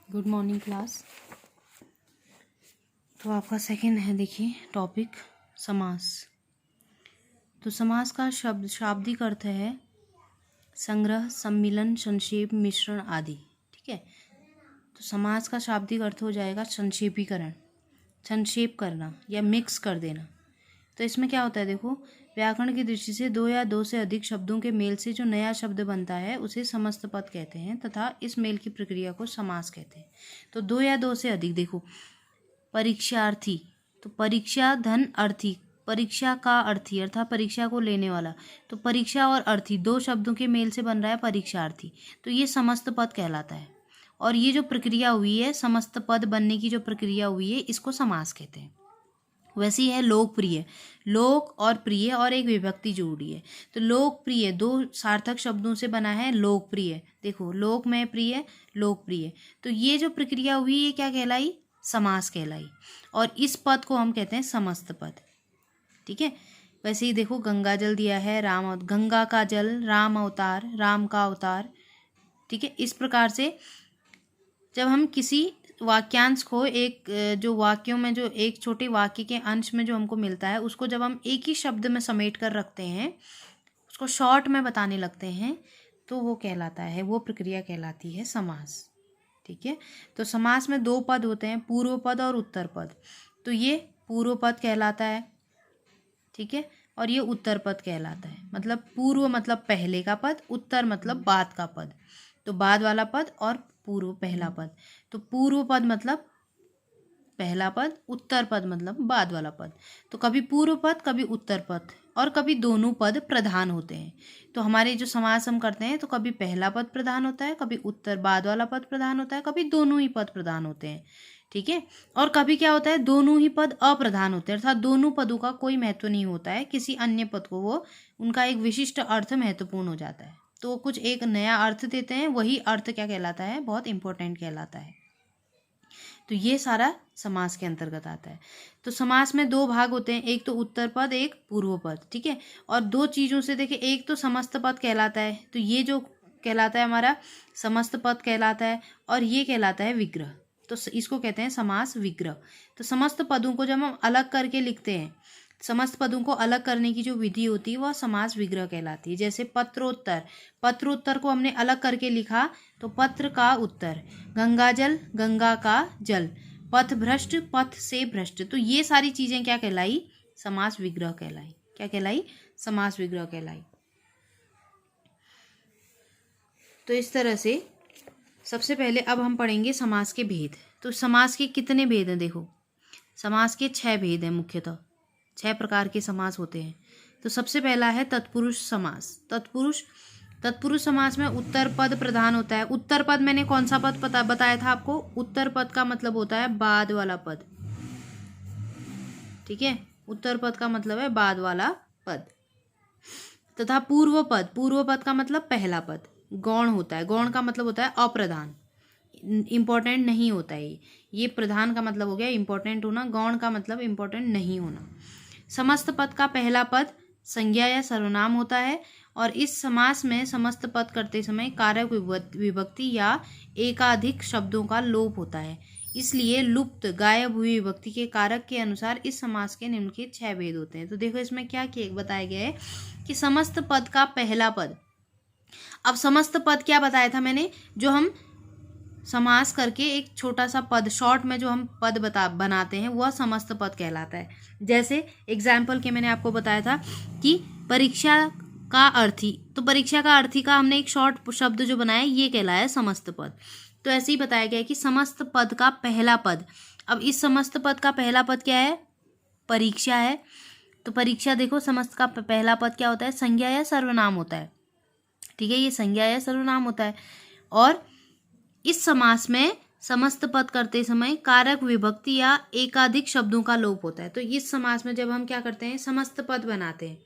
Good morning class. तो आपका second है, देखिए टॉपिक समास। तो समास का शाब्दिक अर्थ है संग्रह, सम्मिलन, संक्षेप, मिश्रण आदि। ठीक है। तो समास का शाब्दिक अर्थ हो जाएगा संक्षेपीकरण, संक्षेप करना या मिक्स कर देना। तो इसमें क्या होता है, देखो व्याकरण की दृष्टि से दो या दो से अधिक शब्दों के मेल से जो नया शब्द बनता है उसे समस्त पद कहते हैं तथा इस मेल की प्रक्रिया को समास कहते हैं। तो दो या दो से अधिक, देखो परीक्षार्थी, तो परीक्षा धन अर्थी, परीक्षा का अर्थी अर्थात परीक्षा को लेने वाला। तो परीक्षा और अर्थी दो शब्दों के मेल से बन रहा है परीक्षार्थी, तो ये समस्त पद कहलाता है। और ये जो प्रक्रिया हुई है, समस्त पद बनने की जो प्रक्रिया हुई है, इसको समास कहते हैं। वैसे ही है लोकप्रिय, लोक और प्रिय और एक विभक्ति जोड़ी है। तो लोकप्रिय दो सार्थक शब्दों से बना है लोकप्रिय। देखो लोक में प्रिय, लोकप्रिय। तो ये जो प्रक्रिया हुई ये क्या कहलाई, समास कहलाई। और इस पद को हम कहते हैं समस्त पद। ठीक है। वैसे ही देखो गंगा जल दिया है, गंगा का जल, राम अवतार, राम का अवतार। ठीक है। इस प्रकार से जब हम किसी वाक्यांश को एक जो वाक्यों में जो एक छोटे वाक्य के अंश में जो हमको मिलता है उसको जब हम एक ही शब्द में समेट कर रखते हैं, उसको शॉर्ट में बताने लगते हैं, तो वो कहलाता है, वो प्रक्रिया कहलाती है समास। ठीक है। तो समास में दो पद होते हैं, पूर्व पद और उत्तर पद। तो ये पूर्व पद कहलाता है। ठीक है। और ये उत्तर पद कहलाता है। मतलब पूर्व मतलब पहले का पद, उत्तर मतलब बाद का पद। तो बाद वाला पद और पूर्व पहला पद। तो पूर्व पद मतलब पहला पद, उत्तर पद मतलब बाद वाला पद। तो कभी पूर्व पद, कभी उत्तर पद और कभी दोनों पद प्रधान होते हैं। तो हमारे जो समास हम करते हैं तो कभी पहला पद प्रधान होता है, कभी उत्तर बाद वाला पद प्रधान होता है, कभी दोनों ही पद प्रधान होते हैं। ठीक है। और कभी क्या होता है, दोनों ही पद अप्रधान होते हैं, अर्थात दोनों पदों का कोई महत्व नहीं होता है, किसी अन्य पद को वो उनका एक विशिष्ट अर्थ महत्वपूर्ण हो जाता है, तो कुछ एक नया अर्थ देते हैं। वही अर्थ क्या कहलाता है, बहुत इंपॉर्टेंट कहलाता है। तो ये सारा समास के अंतर्गत आता है। तो समास में दो भाग होते हैं, एक तो उत्तर पद, एक पूर्व पद। ठीक है। और दो चीज़ों से देखिए, एक तो समस्त पद कहलाता है, तो ये जो कहलाता है हमारा समस्त पद कहलाता है, और ये कहलाता है विग्रह। तो इसको कहते हैं समास विग्रह। तो समस्त पदों को जब हम अलग करके लिखते हैं, समस्त पदों को अलग करने की जो विधि होती है वह समास विग्रह कहलाती है। जैसे पत्रोत्तर, पत्रोत्तर को हमने अलग करके लिखा तो पत्र का उत्तर, गंगाजल, गंगा का जल, पथ भ्रष्ट, पथ से भ्रष्ट। तो ये सारी चीजें क्या कहलाई, समास विग्रह कहलाई। क्या कहलाई, समास विग्रह कहलाई। तो इस तरह से सबसे पहले अब हम पढ़ेंगे समास के भेद। तो समास के कितने भेद हैं, देखो समास के 6 भेद हैं, मुख्यतः 6 प्रकार के समास होते हैं। तो सबसे पहला है तत्पुरुष समास। तत्पुरुष समास में उत्तर पद प्रधान होता है। उत्तर पद मैंने कौन सा पद बताया था आपको, उत्तर पद का मतलब होता है बाद वाला पद। ठीक है। उत्तर पद का मतलब है बाद वाला पद। तथा पूर्व पद का मतलब पहला पद गौण होता है। गौण का मतलब होता है अप्रधान, इंपॉर्टेंट नहीं होता है। ये प्रधान का मतलब हो गया इंपॉर्टेंट होना, गौण का मतलब इंपॉर्टेंट नहीं होना। समस्त पद का पहला पद संज्ञा या सर्वनाम होता है, और इस समास में समस्त पद करते समय कारक विभक्ति या एकाधिक शब्दों का लोप होता है। इसलिए लुप्त गायब हुई विभक्ति के कारक के अनुसार इस समास के निम्नलिखित 6 भेद होते हैं। तो देखो इसमें क्या बताया गया है कि समस्त पद का पहला पद। अब समस्त पद क्या बताया था मैंने, जो हम समास करके एक छोटा सा पद शॉर्ट में जो हम पद बनाते हैं वह समस्त पद कहलाता है। जैसे एग्जाम्पल के मैंने आपको बताया था कि परीक्षा का अर्थी, तो परीक्षा का अर्थी का हमने एक शॉर्ट शब्द जो बनाया ये कहलाया समस्त पद। तो ऐसे ही बताया गया कि समस्त पद का पहला पद। अब इस समस्त पद का पहला पद क्या है, परीक्षा है। तो परीक्षा देखो समस्त का पहला पद क्या होता है, संज्ञा या सर्वनाम होता है। ठीक है, ये संज्ञा या सर्वनाम होता है। और इस समास में समस्त पद करते समय कारक विभक्ति या एकाधिक शब्दों का लोप होता है। तो इस समास में जब हम क्या करते हैं, समस्त पद बनाते हैं,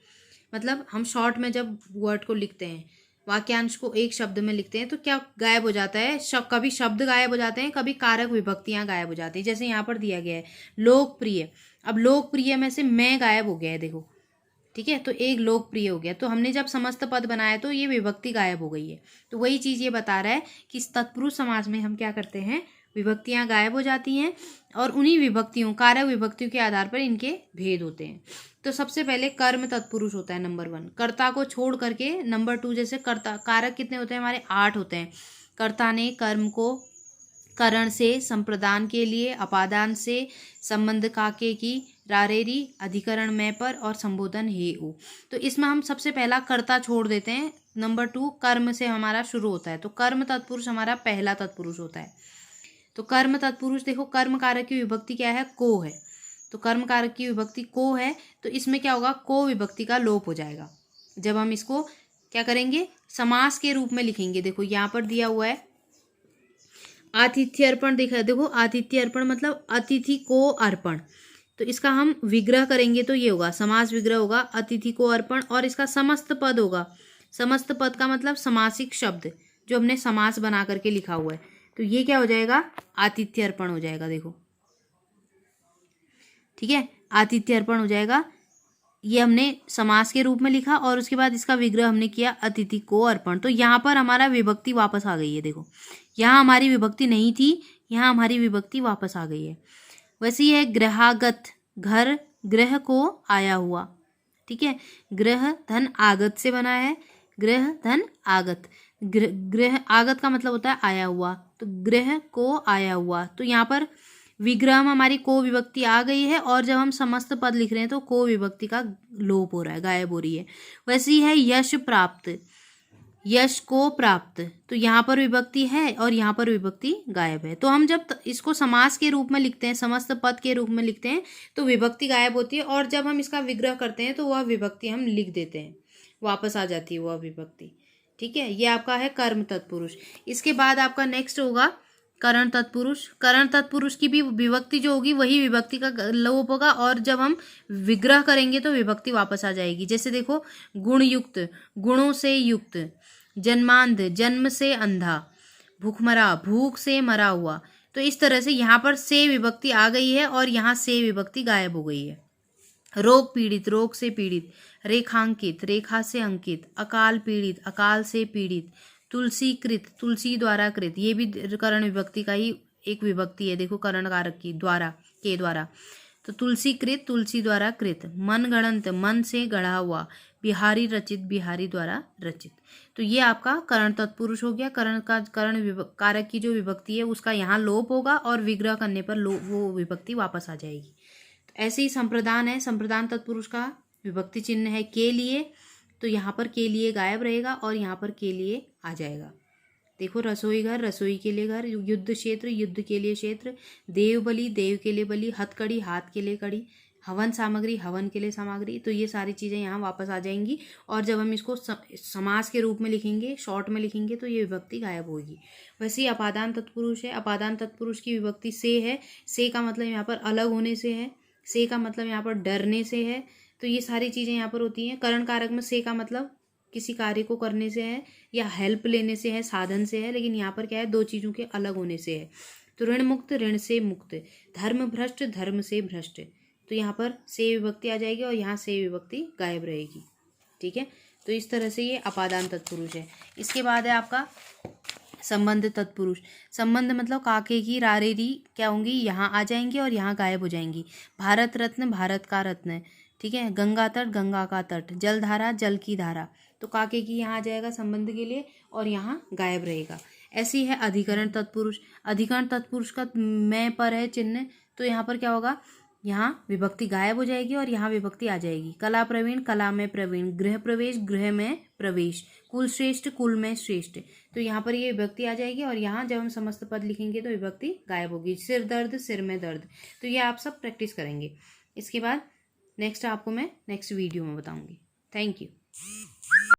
मतलब हम शॉर्ट में जब वर्ड को लिखते हैं, वाक्यांश को एक शब्द में लिखते हैं, तो क्या गायब हो जाता है, कभी शब्द गायब हो जाते हैं, कभी कारक विभक्तियां गायब हो जाती है। जैसे यहाँ पर दिया गया है लोकप्रिय, अब लोकप्रिय में से मैं गायब हो गया है, देखो। ठीक है। तो एक लोकप्रिय हो गया, तो हमने जब समस्त पद बनाया तो ये विभक्ति गायब हो गई है। तो वही चीज़ ये बता रहा है कि इस तत्पुरुष समास में हम क्या करते हैं, विभक्तियां गायब हो जाती हैं और उन्हीं विभक्तियों, कारक विभक्तियों के आधार पर इनके भेद होते हैं। तो सबसे पहले कर्म तत्पुरुष होता है नंबर 1, कर्ता को छोड़ करके। नंबर 2 जैसे कर्ता, कारक कितने होते हैं हमारे? 8 होते हैं। कर्ता ने कर्म को करण से, संप्रदान के लिए, अपादान से, संबंध काके की, रारेरी, अधिकरण में पर और संबोधन हे उ। तो इसमें हम सबसे पहला कर्ता छोड़ देते हैं। नंबर 2 कर्म से हमारा शुरू होता है, तो कर्म तत्पुरुष हमारा पहला तत्पुरुष होता है। तो कर्म तत्पुरुष देखो, कर्म कारक की विभक्ति क्या है? को है। तो कर्म कारक की विभक्ति को है, तो इसमें क्या होगा? को विभक्ति का लोप हो जाएगा। जब हम इसको क्या करेंगे? समास के रूप में लिखेंगे। देखो यहाँ पर दिया हुआ है आतिथ्य अर्पण, देखा देखो, आतिथ्य अर्पण मतलब अतिथि को अर्पण। तो इसका हम विग्रह करेंगे तो ये होगा, समास विग्रह होगा, अतिथि को अर्पण, और इसका समस्त पद होगा। समस्त पद का मतलब समासिक शब्द जो हमने समास बना करके लिखा हुआ है। तो ये क्या हो जाएगा? आतिथ्य अर्पण हो जाएगा। देखो ठीक है, आतिथ्य अर्पण हो जाएगा। ये हमने समास के रूप में लिखा और उसके बाद इसका विग्रह हमने किया अतिथि को अर्पण। तो यहाँ पर हमारा विभक्ति वापस आ गई है। देखो यहाँ हमारी विभक्ति नहीं थी, यहाँ हमारी विभक्ति वापस आ गई है। वैसे ही है ग्रहागत, घर ग्रह को आया हुआ। ठीक है, ग्रह धन आगत से बना है, ग्रह धन आगत। ग्रह आगत का मतलब होता है आया हुआ, तो ग्रह को आया हुआ। तो यहाँ पर विग्रह में हमारी को विभक्ति आ गई है और जब हम समस्त पद लिख रहे हैं तो को विभक्ति का लोप हो रहा है, गायब हो रही है। वैसे ही है यश प्राप्त, यश को प्राप्त। तो यहाँ पर विभक्ति है और यहाँ पर विभक्ति गायब है। तो हम जब इसको समास के रूप में लिखते हैं, समस्त पद के रूप में लिखते हैं, तो विभक्ति गायब होती है और जब हम इसका विग्रह करते हैं तो वह विभक्ति हम लिख देते हैं, वापस आ जाती है वह विभक्ति। ठीक है, ये आपका है कर्म तत्पुरुष। इसके बाद आपका नेक्स्ट होगा करण तत्पुरुष। करण तत्पुरुष की भी विभक्ति जो होगी वही विभक्ति का लोप होगा और जब हम विग्रह करेंगे तो विभक्ति वापस आ जाएगी। जैसे देखो, गुण युक्त, गुणों से युक्त, जन्मांध, जन्म से अंधा, भूखमरा, भूख से मरा हुआ। तो इस तरह से यहाँ पर से विभक्ति आ गई है और यहाँ से विभक्ति गायब हो गई है। रोग पीड़ित, रोग से पीड़ित, रेखांकित, रेखा से अंकित, अकाल पीड़ित, अकाल से पीड़ित, तुलसी कृत, तुलसी द्वारा कृत। ये भी करण विभक्ति का ही एक विभक्ति है। देखो करण कारक की, द्वारा, के द्वारा। तो तुलसी कृत, तुलसी द्वारा कृत। मन गणंत, मन से गढ़ा हुआ। बिहारी रचित, बिहारी द्वारा रचित। तो ये आपका करण तत्पुरुष हो गया। करण कारक की जो विभक्ति है उसका यहाँ लोप होगा और विग्रह करने पर वो विभक्ति वापस आ जाएगी। तो ऐसे ही संप्रदान है, संप्रदान तत्पुरुष का विभक्ति चिन्ह है के लिए, तो यहाँ पर के लिए गायब रहेगा और यहाँ पर के लिए आ जाएगा। देखो, रसोई घर, रसोई के लिए घर, युद्ध क्षेत्र, युद्ध के लिए क्षेत्र, देव बलि, देव के लिए बलि, हथकड़ी, हाथ के लिए कड़ी, हवन सामग्री, हवन के लिए सामग्री। तो ये सारी चीज़ें यहाँ वापस आ जाएंगी और जब हम इसको समास के रूप में लिखेंगे, शॉर्ट में लिखेंगे, तो ये विभक्ति गायब होगी। वैसे ही अपादान तत्पुरुष है। अपादान तत्पुरुष की विभक्ति से है। से का मतलब यहाँ पर अलग होने से है, से का मतलब यहाँ पर डरने से है। तो ये सारी चीज़ें यहाँ पर होती हैं। करण कारक में से का मतलब किसी कार्य को करने से है या हेल्प लेने से है, साधन से है, लेकिन यहाँ पर क्या है, दो चीज़ों के अलग होने से है। तो ऋण मुक्त, ऋण से मुक्त, धर्म भ्रष्ट, धर्म से भ्रष्ट। तो यहाँ पर से विभक्ति आ जाएगी और यहाँ से विभक्ति गायब रहेगी। ठीक है, तो इस तरह से ये अपादान तत्पुरुष है। इसके बाद है आपका संबंध तत्पुरुष। संबंध मतलब काके की, रारेरी क्या होंगी, यहाँ आ जाएंगी और यहाँ गायब हो जाएंगी। भारत रत्न, भारत का रत्न। ठीक है, गंगा तट, गंगा का तट, जलधारा, जल की धारा। तो काके की यहाँ आ जाएगा संबंध के लिए और यहाँ गायब रहेगा। ऐसी है अधिकरण तत्पुरुष। अधिकरण तत्पुरुष का मैं पर है चिन्ह, तो यहाँ पर क्या होगा, यहाँ विभक्ति गायब हो जाएगी और यहाँ विभक्ति आ जाएगी। कला प्रवीण, कला में प्रवीण, गृह प्रवेश, गृह में प्रवेश, कुल श्रेष्ठ, कुल में श्रेष्ठ। तो यहाँ पर ये विभक्ति आ जाएगी और यहाँ जब हम समस्त पद लिखेंगे तो विभक्ति गायब होगी। सिर दर्द, सिर में दर्द। तो ये आप सब प्रैक्टिस करेंगे। इसके बाद नेक्स्ट आपको मैं नेक्स्ट वीडियो में बताऊंगी। Thank you.